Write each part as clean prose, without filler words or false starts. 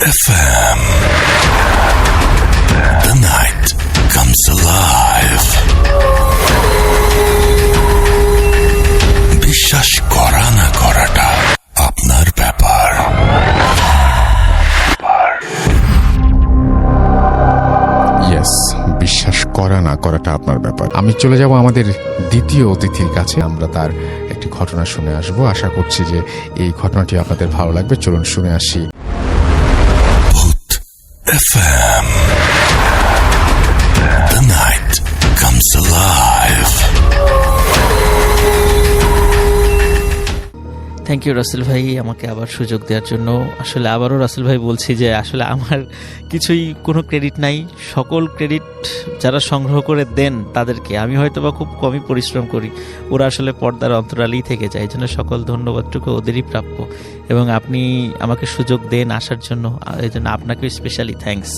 FM. The night comes alive. বিশ্বাস করা না করাটা আপনার ব্যাপার। বিশ্বাস করা না করাটা আপনার ব্যাপার। আমি চলে যাব আমাদের দ্বিতীয় অতিথির কাছে। আমরা তার একটি ঘটনা শুনে আসব। আশা করছি যে এই ঘটনাটি আপনাদের ভালো লাগবে। চলুন শুনে আসি। ভূত FM. The night comes alive. Thank you Rasel ভাই, আমাকে আবার সুযোগ দেওয়ার জন্য। আসলে আবারও রাসেল ভাই বলছি যে আসলে আমার কিছুই কোনো ক্রেডিট নাই। সকল ক্রেডিট যারা সংগ্রহ করে দেন তাদেরকে। আমি হয়তো বা খুব কমই পরিশ্রম করি, ওরা আসলে পর্দার অন্তরালেই থেকে যায়। এই জন্য সকল ধন্যবাদটুকু ওদেরই প্রাপ্য। এবং আপনি আমাকে সুযোগ দেন আসার জন্য, এই জন্য আপনাকে স্পেশালি থ্যাঙ্কস।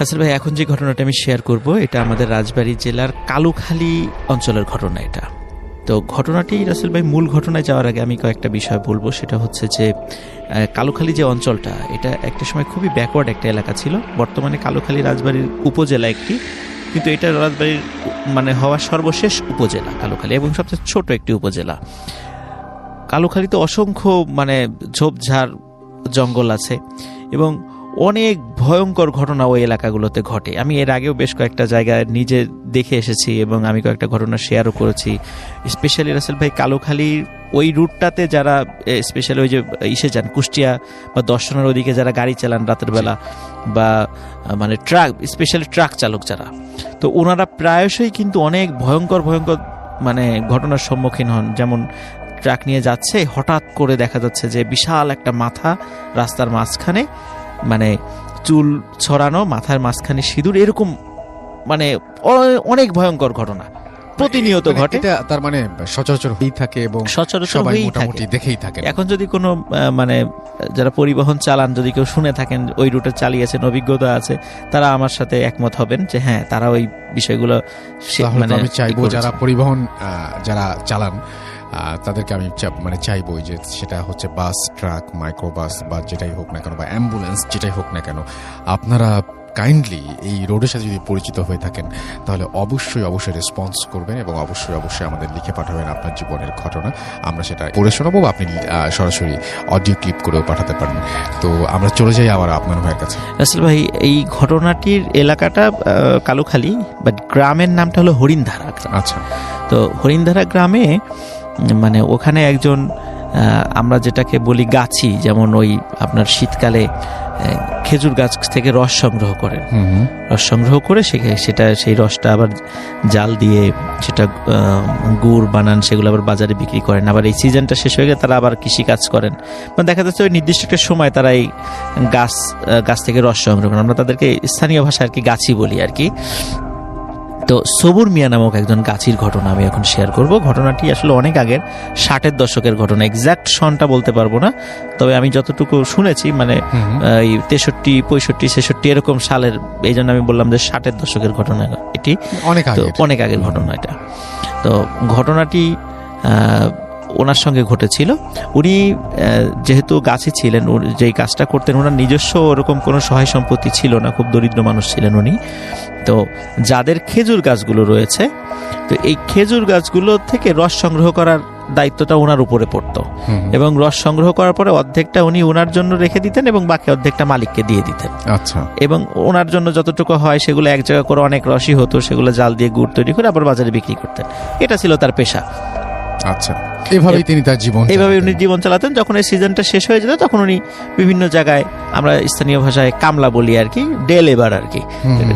রাসেল ভাই, এখন যে ঘটনাটা আমি শেয়ার করব এটা আমাদের রাজবাড়ী জেলার কালুখালী অঞ্চলের ঘটনা। এটা তো ঘটনাটি রাসেল ভাই, মূল ঘটনায় যাওয়ার আগে আমি কয়েকটা বিষয় বলবো। সেটা হচ্ছে যে কালুখালী যে অঞ্চলটা, এটা একটা সময় খুবই ব্যাকওয়ার্ড একটা এলাকা ছিল। বর্তমানে কালুখালী রাজবাড়ির উপজেলা একটি, কিন্তু এটা রাজবাড়ির হওয়া সর্বশেষ উপজেলা কালুখালী, এবং সবচেয়ে ছোট একটি উপজেলা। কালুখালীতে অসংখ্য ঝোপঝাড় জঙ্গল আছে এবং অনেক ভয়ঙ্কর ঘটনা ওই এলাকাগুলোতে ঘটে। আমি এর আগেও বেশ কয়েকটা জায়গায় নিজে দেখে এসেছি এবং আমি কয়েকটা ঘটনা শেয়ারও করেছি। স্পেশালি রাসেল ভাই, কালুখালীর ওই রুটটাতে যারা স্পেশালি ওই যে যান কুষ্টিয়া বা দর্শনের ওদিকে যারা গাড়ি চালান রাতের বেলা, বা ট্রাক, স্পেশালি ট্রাক চালক যারা, তো ওনারা প্রায়শই কিন্তু অনেক ভয়ঙ্কর ঘটনার সম্মুখীন হন। যেমন ট্রাক নিয়ে যাচ্ছে, হঠাৎ করে দেখা যাচ্ছে যে বিশাল একটা মাথা রাস্তার মাঝখানে, চুল ছড়ানো, মাথার মাঝখানে সিঁদুর, এরকম অনেক ভয়ঙ্কর ঘটনা প্রতিনিয়ত ঘটে। এটা তার সচরাচর হয়েই থাকে এবং সচরাচর হয়েই থাকে, দেখেই থাকে। এখন যদি কোনো যারা পরিবহন চালান, যদি কেউ শুনে থাকেন, ওই রুটে চালিয়েছেন, অভিজ্ঞতা আছে, তারা আমার সাথে একমত হবেন যে হ্যাঁ, তারা ওই বিষয়গুলো আমি চাইবো যারা পরিবহন যারা চালান তাদেরকে আমি চাইবো যে সেটা হচ্ছে বাস, ট্রাক, মাইক্রোবাস বা যেটাই হোক না কেন, বা অ্যাম্বুলেন্স যেটাই হোক না কেন, আপনারা কাইন্ডলি এই রোডের সাথে যদি পরিচিত হয়ে থাকেন তাহলে অবশ্যই রেসপন্স করবেন এবং অবশ্যই আমাদের লিখে পাঠাবেন আপনার জীবনের ঘটনা। আমরা সেটা পড়ে শোনাবো, আপনি সরাসরি অডিও ক্লিপ করেও পাঠাতে পারেন। তো আমরা চলে যাই আবার আপনার ভাইয়ের কাছে। রাসেল ভাই, এই ঘটনাটির এলাকাটা কালুখালী, বাট গ্রামের নামটা হলো হরিণধারা। আচ্ছা। তো হরিণধারা গ্রামে ওখানে একজন, আমরা যেটাকে বলি গাছি, যেমন ওই আপনার শীতকালে খেজুর গাছ থেকে রস সংগ্রহ করেন, রস সংগ্রহ করে সেই রসটা আবার জাল দিয়ে সেটা গুড় বানান, সেগুলো আবার বাজারে বিক্রি করেন। আবার এই সিজনটা শেষ হয়ে গেলে তারা আবার কৃষিকাজ করেন। দেখা যাচ্ছে ওই নির্দিষ্ট একটা সময় তারা এই গাছ থেকে রস সংগ্রহ করেন। আমরা তাদেরকে স্থানীয় ভাষায় আর কি গাছি বলি আর কি। তো সবুর মিয়া নামক একজন গাছির ঘটনা আমি এখন শেয়ার করব। ঘটনাটি আসলে অনেক আগের, 60-এর দশকের ঘটনা। এক্সাক্ট সনটা বলতে পারবো না, তবে আমি যতটুকু শুনেছি এই 63, 65, 66 এরকম সালের, এই জন্য আমি বললাম যে 60-এর দশকের ঘটনা এটি, অনেক আগের ঘটনা এটা। তো ঘটনাটি ওনার সঙ্গে ঘটেছিল। উনি যেহেতু গাছে ছিলেন, যেই কাজটা করতেন, ওনার নিজস্ব ওরকম কোনো সহায় সম্পত্তি ছিল না, খুব দরিদ্র মানুষ ছিলেন উনি। তো যাদের খেজুর গাছগুলো রয়েছে, তো এই খেজুর গাছগুলো থেকে রস সংগ্রহ করার দায়িত্বটা ওনার উপরে পড়তো, এবং রস সংগ্রহ করার পরে অর্ধেকটা উনি ওনার জন্য রেখে দিতেন এবং বাকি অর্ধেকটা মালিককে দিয়ে দিতেন। আচ্ছা। এবং ওনার জন্য যতটুকু হয় সেগুলো এক জায়গা করে, অনেক রসই হতো, সেগুলো জাল দিয়ে গুড় তৈরি করে আবার বাজারে বিক্রি করতেন। এটা ছিল তার পেশা। আচ্ছা। এইভাবেই উনি জীবন চালাতেন। যখন এই সিজনটা শেষ হয়ে যেত তখন উনি বিভিন্ন জায়গায়, আমরা স্থানীয় ভাষায় কামলা বলি আর কি, ডে লেবার আর কি,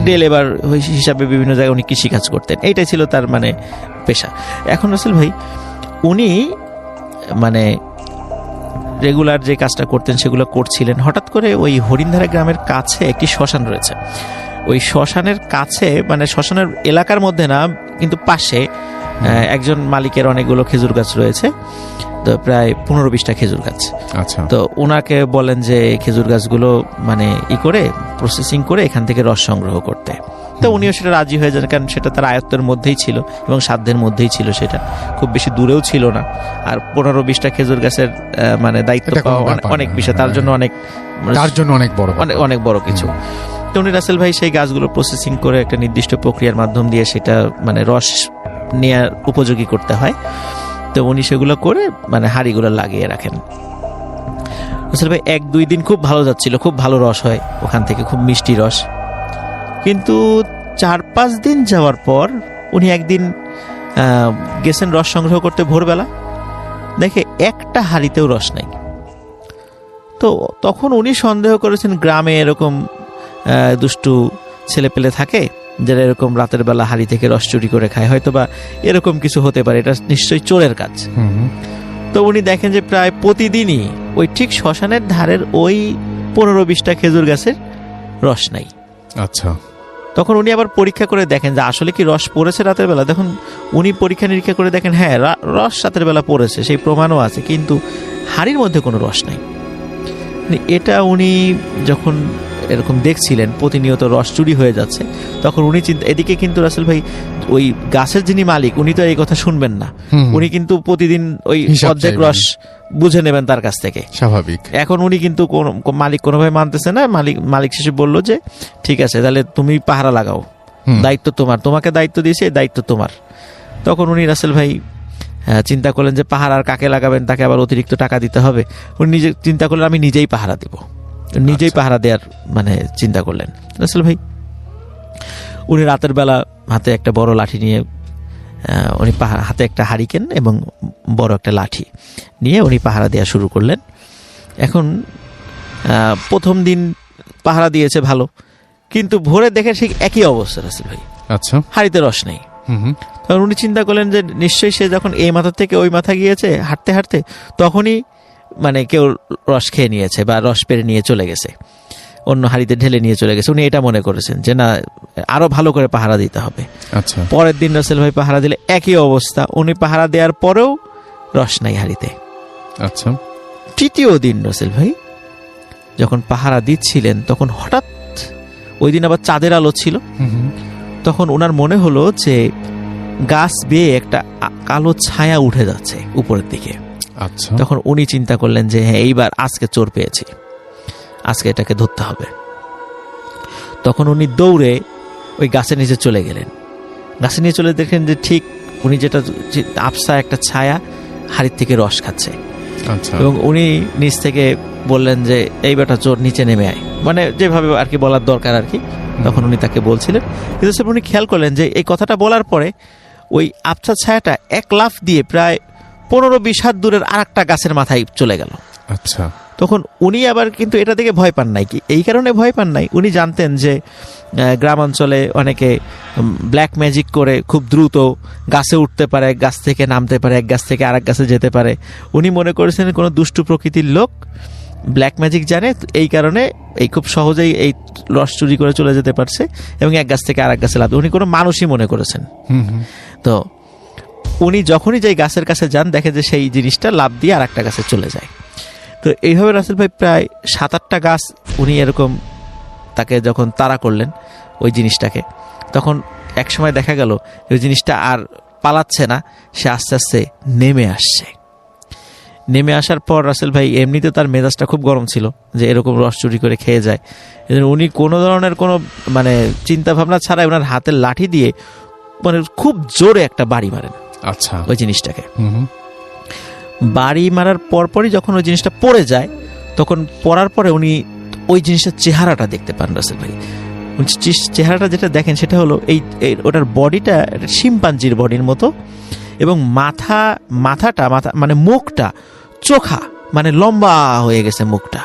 ডে লেবার হিসাবে বিভিন্ন জায়গায় উনি কৃষিকাজ করতেন। এইটাই ছিল তার পেশা। এখন রাসেল ভাই, উনি রেগুলার যে কাজটা করতেন সেগুলো করছিলেন। হঠাৎ করে ওই হরিণধারা গ্রামের কাছে একটি শ্মশান রয়েছে। ওই শ্মশানের কাছে, শ্মশানের এলাকার মধ্যে না, কিন্তু পাশে একজন মালিকের অনেকগুলো খেজুর গাছ রয়েছে, তো প্রায় 15-20টা খেজুর গাছ। আচ্ছা। তো ওনাকে বলেন যে খেজুর গাছগুলো করে প্রসেসিং করে এখান থেকে রস সংগ্রহ করতে। তো উনিও সেটা রাজি হয়ে যান, কারণ সেটা তার আয়ত্তের মধ্যেই ছিল এবং সাধ্যের মধ্যেই ছিল, সেটা খুব বেশি দূরেও ছিল না। আর 15-20টা খেজুর গাছের মানে দায়িত্ব এটা কোনো পাওয়া ব্যাপার অনেক না। বিষয়, তার জন্য তার জন্য অনেক বড় অনেক অনেক বড় কিছু। তো উনি রাসেল ভাই সেই গাছগুলো প্রসেসিং করে একটা নির্দিষ্ট প্রক্রিয়ার মাধ্যম দিয়ে সেটা মানে রস নেওয়ার উপযোগী করতে হয়। তো উনি সেগুলো করে মানে হাঁড়িগুলো লাগিয়ে রাখেন। রাসেল ভাই 1-2 দিন খুব ভালো যাচ্ছিল, খুব ভালো রস হয় ওখান থেকে, খুব মিষ্টি রস। কিন্তু 4-5 দিন যাওয়ার পর উনি একদিন গেছেন রস সংগ্রহ করতে ভোরবেলা, দেখে একটা হাঁড়িতেও রস নাই। তো তখন উনি সন্দেহ করেছেন গ্রামে এরকম দুষ্টু ছেলেপেলে থাকে যারা এরকম রাতের বেলা হাঁড়ি থেকে রস চুরি করে খায়, হয়তো বা এরকম কিছু হতে পারে, এটা নিশ্চয়ই চোরের কাজ। তো উনি দেখেন যে প্রায় প্রতিদিনই ওই ঠিক শ্মশানের ধারের ওই 15-20টা খেজুর গাছের রস নাই। আচ্ছা, তখন উনি আবার পরীক্ষা করে দেখেন যে আসলে কি রস পড়েছে রাতের বেলা। দেখুন উনি পরীক্ষা নিরীক্ষা করে দেখেন হ্যাঁ রস রাতের বেলা পড়েছে, সেই প্রমাণও আছে, কিন্তু হাঁড়ির মধ্যে কোনো রস নাই। এটা উনি যখন এরকম দেখছিলেন প্রতিনিয়ত রস চুরি হয়ে যাচ্ছে, তখন উনি চিন্তা, এদিকে কিন্তু রাসেল ভাই ওই গাছের যিনি মালিক উনি তো এই কথা শুনবেন না, উনি কিন্তু প্রতিদিন ওই অর্ধেক রস বুঝে নেবেন তার কাছ থেকে, স্বাভাবিক। এখন উনি কিন্তু মালিক কোনোভাবে মানতেছে না। মালিক শেষে বলল যে ঠিক আছে তাহলে তুমি পাহারা লাগাও, দায়িত্ব তোমার, তোমাকে দায়িত্ব দিয়েছে, দায়িত্ব তোমার। তখন উনি রাসেল ভাই চিন্তা করলেন যে পাহারা আর কাকে লাগাবেন, তাকে আবার অতিরিক্ত টাকা দিতে হবে। উনি নিজে চিন্তা করলেন আমি নিজেই পাহারা দিব, নিজেই পাহারা দেওয়ার মানে চিন্তা করলেন রাসেল ভাই। উনি রাতের বেলা হাতে একটা বড় লাঠি নিয়ে, উনি হাতে একটা হারিকেন এবং বড় একটা লাঠি নিয়ে উনি পাহারা দেওয়া শুরু করলেন। এখন প্রথম দিন পাহারা দিয়েছে ভালো, কিন্তু ভোরে দেখে ঠিক একই অবস্থা রাসেল ভাই, আচ্ছা, হাড়িতে রস নেই। তখন উনি চিন্তা করলেন যে নিশ্চয়ই সে যখন এই মাথা থেকে ওই মাথা গিয়েছে হাঁটতে হাঁটতে, তখনই মানে কেউ রস খেয়ে নিয়েছে বা রস পেরে নিয়ে চলে গেছে, অন্য হাঁড়িতে ঢেলে নিয়ে চলে গেছে। উনি এটা মনে করেছেন যে না, আরো ভালো করে পাহারা দিতে হবে। আচ্ছা, পরের দিন রাসেল ভাই পাহারা দিলে একই অবস্থা, উনি পাহারা দেওয়ার পরেও রস নাই হাঁড়িতে। আচ্ছা, তৃতীয় দিন রাসেল ভাই যখন পাহারা দিচ্ছিলেন, তখন হঠাৎ ওই দিন আবার চাঁদের আলো ছিল, তখন ওনার মনে হলো যে গাছ বেয়ে একটা কালো ছায়া উঠে যাচ্ছে উপরের দিকে। আচ্ছা, তখন উনি চিন্তা করলেন যে হ্যাঁ এইবার আজকে চোর পেয়েছি, আজকে এটাকে ধরতে হবে। তখন উনি দৌড়ে ওই গাছের নিচে চলে গেলেন। গাছের নিচে চলে দেখেন যে ঠিক উনি যেটা আবসা একটা ছায়া হাড়ির থেকে রস খাচ্ছে। আচ্ছা, এবং উনি নিচ থেকে বললেন যে এই বেটা চোর, নিচে নেমে আয়, মানে যেভাবে আর কি বলার দরকার আর কি, তখন উনি তাকে বলছিলেন। কিন্তু স্যার উনি খেয়াল করলেন যে এই কথাটা বলার পরে ওই আবছা ছায়াটা এক লাফ দিয়ে প্রায় 15-20 হাত দূরের আর একটা গাছের মাথায় চলে গেল। আচ্ছা, তখন উনি আবার কিন্তু এটা থেকে ভয় পান নাই, কি এই কারণে ভয় পান নাই, উনি জানতেন যে গ্রামাঞ্চলে অনেকে ব্ল্যাক ম্যাজিক করে খুব দ্রুত গাছে উঠতে পারে, গাছ থেকে নামতে পারে, এক গাছ থেকে আরেক গাছে যেতে পারে। উনি মনে করেছেন কোনো দুষ্টু প্রকৃতির লোক ব্ল্যাক ম্যাজিক জানে, এই কারণে এই খুব সহজেই এই রস চুরি করে চলে যেতে পারছে এবং এক গাছ থেকে আরেক গাছে লাভ, উনি কোনো মানুষই মনে করেছেন। তো উনি যখনই যাই গাছের কাছে যান, দেখে যে সেই জিনিসটা লাভ দিয়ে আর একটা গাছে চলে যায়। তো এইভাবে রাসেল ভাই প্রায় 7-8টা গাছ উনি এরকম তাকে যখন তাড়া করলেন ওই জিনিসটাকে, তখন এক সময় দেখা গেল ওই জিনিসটা আর পালাচ্ছে না, সে আস্তে আস্তে নেমে আসছে। নেমে আসার পর রাসেল ভাই এমনিতে তার মেজাজটা খুব গরম ছিল যে এরকম রস চুরি করে খেয়ে যায়, উনি কোনো ধরনের কোনো মানে চিন্তা ভাবনা ছাড়াই ওনার হাতের লাঠি দিয়ে মানে খুব জোরে একটা বাড়ি মারেন। আচ্ছা, ওই জিনিসটাকে বাড়ি মারার পরপরই যখন ওই জিনিসটা পড়ে যায়, তখন পড়ার পরে উনি ওই জিনিসটার চেহারাটা দেখতে পান রাসেল ভাই। চেহারাটা যেটা দেখেন সেটা হলো এই ওটার বডিটা শিম্পাঞ্জির বডির মতো, এবং মাথাটা মানে মুখটা চোখা, মানে লম্বা হয়ে গেছে মুখটা।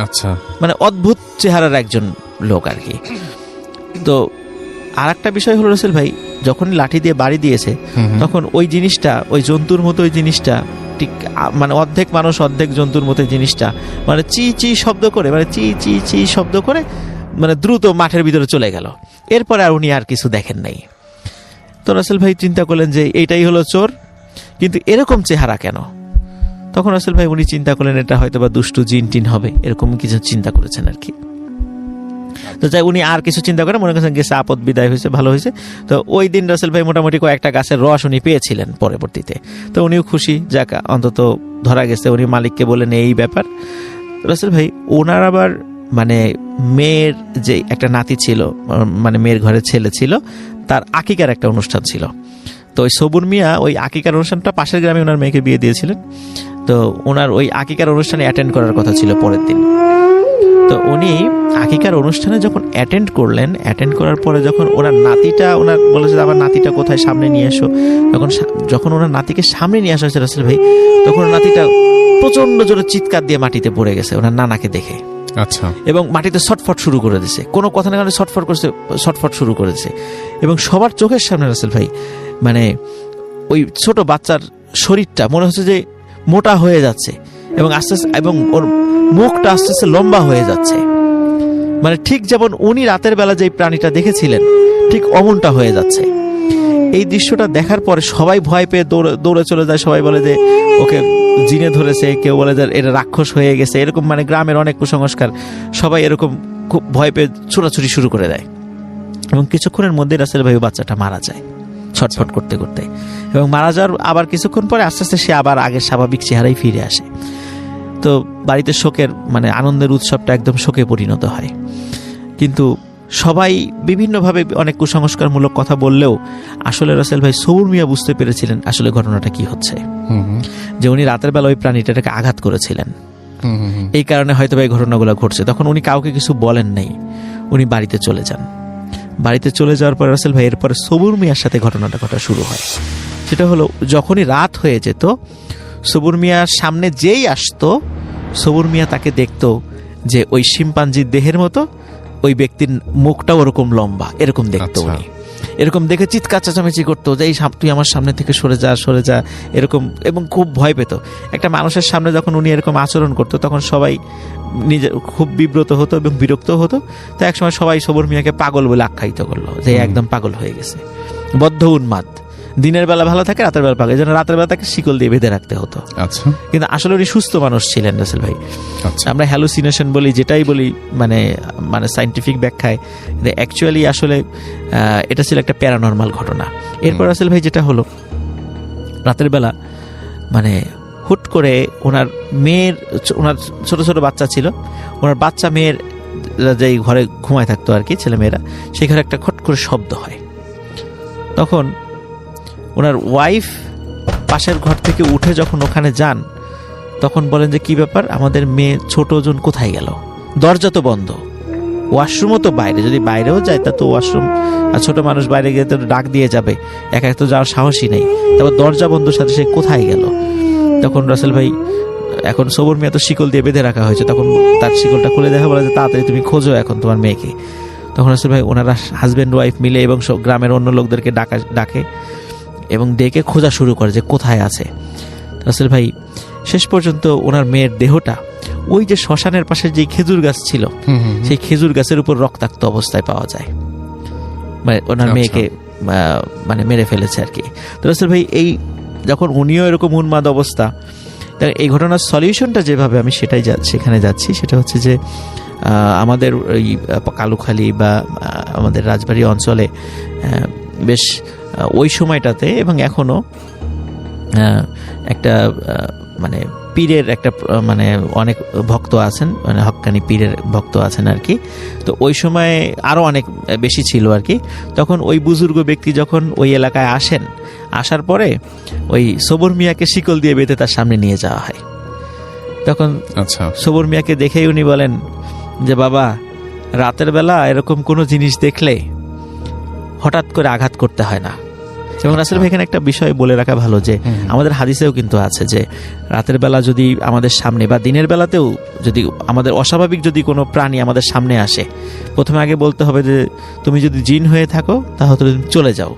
আচ্ছা, মানে অদ্ভুত চেহারার একজন লোক আর কি। তো আর একটা বিষয় হলো রাসেল ভাই, যখন লাঠি দিয়ে বাড়ি দিয়েছে, তখন ওই জিনিসটা ওই জন্তুর মতো, ওই জিনিসটা ঠিক মানে অর্ধেক মানুষ অর্ধেক জন্তুর মতো জিনিসটা মানে চি চি শব্দ করে, মানে চি চি চি শব্দ করে মানে দ্রুত মাঠের ভিতরে চলে গেল। এরপরে আর উনি আর কিছু দেখেন নাই। তো রাসেল ভাই চিন্তা করলেন যে এইটাই হলো চোর, কিন্তু এরকম চেহারা কেন? তখন রাসেল ভাই উনি চিন্তা করলেন এটা হয়তো বা দুষ্টু জিন টিন হবে, এরকম কিছু চিন্তা করেছেন আর কি। তো যাই উনি আর কিছু চিন্তা করে মনে করছেন গেছে আপদ বিদায় হয়েছে, ভালো হয়েছে। তো ওই দিন রাসেল ভাই মোটামুটি কয়েকটা গাছের রস উনি পেয়েছিলেন পরবর্তীতে, তো উনিও খুশি, যাক অন্তত ধরা গেছে। উনি মালিককে বলেন এই ব্যাপার। রাসেল ভাই ওনার আবার মানে মেয়ের যে একটা নাতি ছিল, মানে মেয়ের ঘরে ছেলে ছিল, তার আকিকার একটা অনুষ্ঠান ছিল। তো ওই সবুর মিয়া ওই আকিকার অনুষ্ঠানটা পাশের গ্রামে ওনার মেয়েকে বিয়ে দিয়েছিলেন। তো ওনার ওই আকিকার অনুষ্ঠানে অ্যাটেন্ড করার কথা ছিল পরের দিন। তো উনি আকিকার অনুষ্ঠানে যখন অ্যাটেন্ড করলেন, অ্যাটেন্ড করার পরে যখন ওনার নাতিটা, ওনার বলেছে আমার নাতিটা কোথায়, সামনে নিয়ে এসো। যখন ওনার নাতিকে সামনে নিয়ে আসা হয়েছে রাসেল ভাই, তখন নাতিটা প্রচন্ড জোরে চিৎকার দিয়ে মাটিতে পড়ে গেছে ওনার নানাকে দেখে। আচ্ছা। এবং মাটিতে ছটফট শুরু করে দিছে, কোনো কথা না, কারণে ছটফট শুরু করেছে। এবং সবার চোখের সামনে রাসেল ভাই মানে ওই ছোট বাচ্চার শরীরটা মনে হচ্ছে যে মোটা হয়ে যাচ্ছে, এবং আস্তে আস্তে এবং ওর মুখটা আস্তে আস্তে লম্বা হয়ে যাচ্ছে। মানে ঠিক যেমন উনি রাতের বেলা যে প্রাণীটা দেখেছিলেন ঠিক অমনটা হয়ে যাচ্ছে। এই দৃশ্যটা দেখার পরে সবাই ভয় পেয়ে দৌড়ে চলে যায়। সবাই বলে যে ওকে জিনে ধরেছে, কেউ বলে যে এটা রাক্ষস হয়ে গেছে, এরকম মানে গ্রামের অনেক কুসংস্কার, সবাই এরকম খুব ভয় পেয়ে ছোটাছুটি শুরু করে দেয়। এবং কিছুক্ষণের মধ্যে রাসেল ভাই বাচ্চাটা মারা যায় ছটফট করতে করতে। এবং মারা যাওয়ার আবার কিছুক্ষণ পরে আস্তে আস্তে সে আবার আগের স্বাভাবিক চেহারায় ফিরে আসে। তো বাড়িতে শোকের মানে আনন্দের উৎসবটা একদম শোকে পরিণত হয়। কিন্তু সবাই বিভিন্নভাবে অনেক কুসংস্কারমূলক কথা বললেও আসলে রাসেল ভাই সবুর মিয়া বুঝতে পেরেছিলেন আসলে ঘটনাটা কি হচ্ছে, যে উনি রাতের বেলা ওই প্রাণীটাকে আঘাত করেছিলেন। এই কারণে হয়তো এই ঘটনাগুলো ঘটছে। তখন উনি কাউকে কিছু বলেন নাই, উনি বাড়িতে চলে যান। বাড়িতে চলে যাওয়ার পর রাসেল ভাই এরপরে সবুর মিয়ার সাথে ঘটনাটা ঘটা শুরু হয়। সেটা হলো যখনই রাত হয়ে যেত, সবুর মিয়ার সামনে যেই আসতো, সবুর মিয়া তাকে দেখতো যে ওই শিম্পাঞ্জির দেহের মতো, ওই ব্যক্তির মুখটাও ওরকম লম্বা, এরকম দেখতো উনি। এরকম দেখে চিৎকার চেঁচামেচি করতো যে এই তুই আমার সামনে থেকে সরে যা এরকম, এবং খুব ভয় পেত। একটা মানুষের সামনে যখন উনি এরকম আচরণ করতো তখন সবাই নিজে খুব বিব্রত হতো এবং বিরক্ত হতো। তো একসময় সবাই সবুর মিয়াকে পাগল বলে আখ্যায়িত করলো, যে একদম পাগল হয়ে গেছে, বদ্ধ উন্মাদ, দিনের বেলা ভালো থাকে, রাতের বেলা পাগল। এই জন্য রাতের বেলা তাকে শিকল দিয়ে বেঁধে রাখতে হতো। আচ্ছা। কিন্তু আসলে উনি সুস্থ মানুষ ছিলেন রাসেল ভাই। আচ্ছা। আমরা হ্যালুসিনেশন বলি, যেটাই বলি মানে মানে সায়েন্টিফিক ব্যাখ্যায়, অ্যাকচুয়ালি আসলে এটা ছিল একটা প্যারানর্মাল ঘটনা। এরপর রাসেল ভাই যেটা হলো, রাতের বেলা মানে হুট করে ওনার ছোট ছোট বাচ্চা ছিল, ওনার বাচ্চা মেয়ের যেই ঘরে ঘুমায় থাকতো আর কি, ছেলে মেয়েরা, সেই ঘরে একটা খট করে শব্দ হয়। তখন ওনার ওয়াইফ পাশের ঘর থেকে উঠে যখন ওখানে যান, তখন বলেন যে কি ব্যাপার, আমাদের মেয়ে ছোট জন কোথায় গেল? দরজা তো বন্ধ, ওয়াশরুমও তো বাইরে, যদি বাইরেও যায় তা তো ওয়াশরুম, আর ছোট মানুষ বাইরে গিয়ে তো ডাক দিয়ে যাবে, একা তো যাওয়ার সাহসই নেই, তারপর দরজা বন্ধ সাথে সে কোথায় গেল? তখন রাসেল ভাই, এখন সবুর মিয়া তো শিকল দিয়ে বেঁধে রাখা হয়েছে, তখন তার শিকলটা খুলে দেখা, বলে যে তাড়াতাড়ি তুমি খোঁজো এখন তোমার মেয়েকে। তখন রাসেল ভাই ওনারা হাজব্যান্ড ওয়াইফ মিলে এবং গ্রামের অন্য লোকদেরকে ডাকে এবং ডেকে খোঁজা শুরু করে যে কোথায় আছে। রাসেল ভাই শেষ পর্যন্ত ওনার মেয়ের দেহটা ওই যে শ্মশানের পাশে যে খেজুর গাছ ছিল, সেই খেজুর গাছের উপর রক্তাক্ত অবস্থায় পাওয়া যায়। মানে ওনার মেয়েকে মানে মেরে ফেলেছে আর কি। তো রাসেল ভাই এই যখন উনিও এরকম উন্মাদ অবস্থা, এই ঘটনার সলিউশনটা যেভাবে আমি সেখানে যাচ্ছি, সেটা হচ্ছে যে আমাদের ওই কালুখালী বা আমাদের রাজবাড়ী অঞ্চলে বেশ ওই সময়টাতে এবং এখনো একটা মানে পীরের একটা মানে অনেক ভক্ত আছেন, মানে হক্কানি পীরের ভক্ত আছেন আর কি। তো ওই সময় আরও অনেক বেশি ছিল আর কি। তখন ওই বুজুর্গ ব্যক্তি যখন ওই এলাকায় আসেন, আসার পরে ওই সবুর মিয়াকে শিকল দিয়ে বেঁধে তার সামনে নিয়ে যাওয়া হয়। তখন আচ্ছা, সবুর মিয়াকে দেখেই উনি বলেন যে বাবা, রাতের বেলা এরকম কোনো জিনিস দেখলে হঠাৎ করে আঘাত করতে হয় না। এবং রাসেল ভাই এখানে একটা বিষয় বলে রাখা ভালো, যে আমাদের হাদিসেও কিন্তু আছে যে রাতের বেলা যদি আমাদের সামনে বা দিনের বেলাতেও যদি আমাদের অস্বাভাবিক যদি কোনো প্রাণী আমাদের সামনে আসে, প্রথমে আগে বলতে হবে যে তুমি যদি জিন হয়ে থাকো তাহলে তুমি চলে যাও।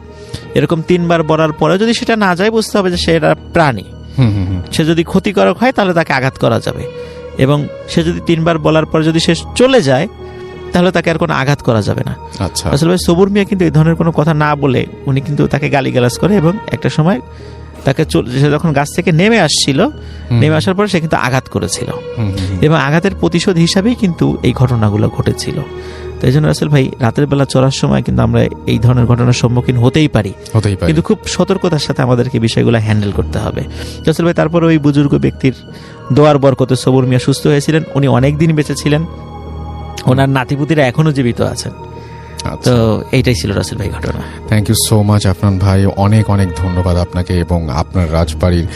এরকম 3 বার বলার পরে যদি সেটা না যায়, বুঝতে হবে যে সেটা প্রাণী। সে যদি ক্ষতিকারক হয় তাহলে তাকে আঘাত করা যাবে, এবং সে যদি 3 বার বলার পরে যদি সে চলে যায় তাহলে তাকে আর কোনো আঘাত করা যাবে না। আচ্ছা, আসলে ভাই সবুর মিয়া কিন্তু এই ধরনের কোনো কথা না বলে উনি কিন্তু তাকে গালিগালাজ করে, এবং একটা সময় তাকে সে যখন গাছ থেকে নেমে আসছিল, নেমে আসার পরে সে কিন্তু আঘাত করেছিল, এবং আঘাতের প্রতিশোধ হিসাবেই কিন্তু এই ঘটনাগুলো ঘটেছিল। তো এই জন্য রাসেল ভাই রাতের বেলা চলার সময় কিন্তু আমরা এই ধরনের ঘটনার সম্মুখীন হতেই পারি, কিন্তু খুব সতর্কতার সাথে আমাদেরকে বিষয়গুলো হ্যান্ডেল করতে হবে। রাসেল ভাই তারপরে ওই বুজুর্গ ব্যক্তির দোয়ার বরকতে সবুর মিয়া সুস্থ হয়েছিলেন, উনি অনেক দিন বেঁচে ছিলেন, ওনার নাতিপুতিরা এখনো জীবিত আছেন। তো এইটাই ছিল রাসেল ভাই ঘটনা। Thank you so much Afnan ভাই, অনেক অনেক ধন্যবাদ আপনাকে এবং আপনার রাজবাড়ির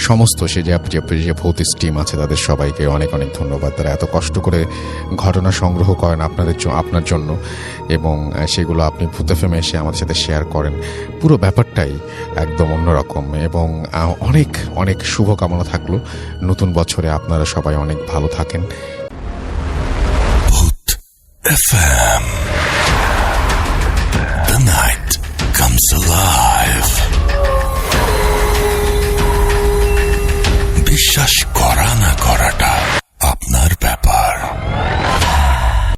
সমস্ত যে ভৌতিক টিম আছে তাদের সবাইকে অনেক অনেক ধন্যবাদ। তারা এত কষ্ট করে ঘটনা সংগ্রহ করেন আপনার জন্য এবং সেগুলো আপনি ভূত এফএমে এসে আমাদের সাথে শেয়ার করেন। পুরো ব্যাপারটাই একদম অন্যরকম এবং অনেক অনেক শুভকামনা থাকলো নতুন বছরে। আপনারা সবাই অনেক ভালো থাকেন। ভূত এফএম।